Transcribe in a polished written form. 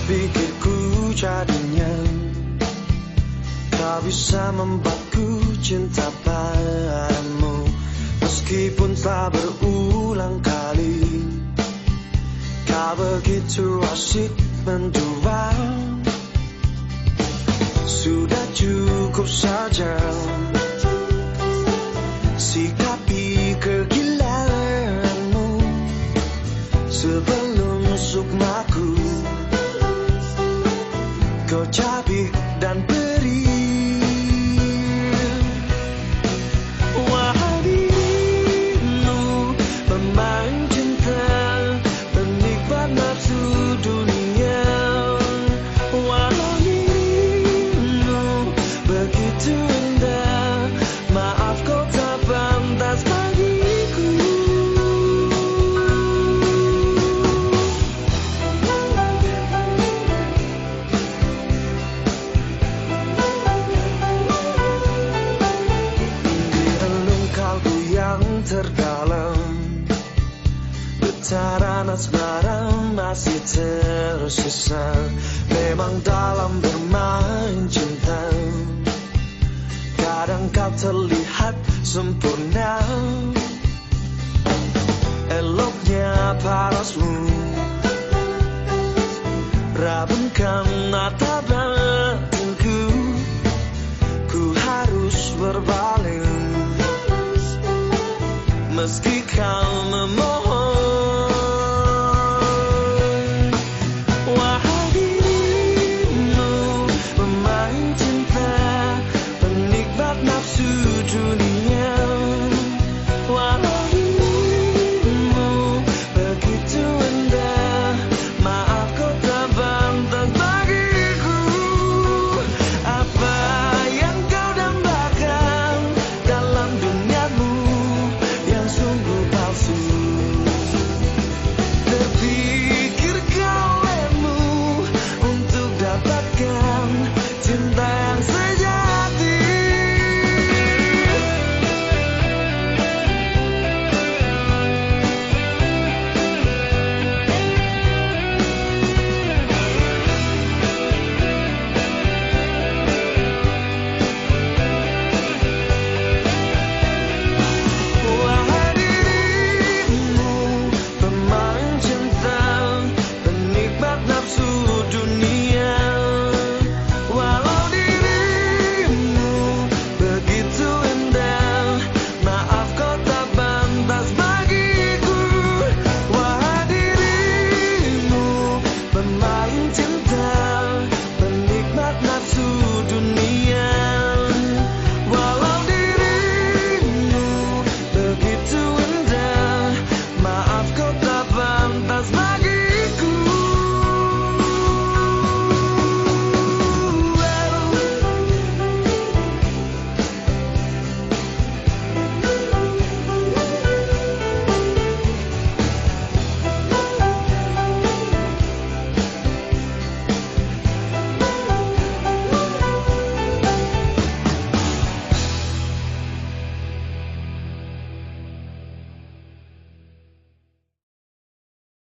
pikirku jadinya kau bisa membuatku cinta padamu. Meskipun telah berulang kali kau begitu asik mendua, sudah cukup saja sikapi kegilaanmu sebelum sukmaku kau cabik dan beri. Wahai dirimu pemain cinta, penikmat nafsu dunia. Walau dirimu begitu indah, maaf kau tak pantas bagiku. Terdalam getaran asmara masih tersisa. Memang dalam bermain cinta kadang kau terlihat sempurna. Eloknya parasmu rabunkan mata batinku, ku harus berpaling meski kau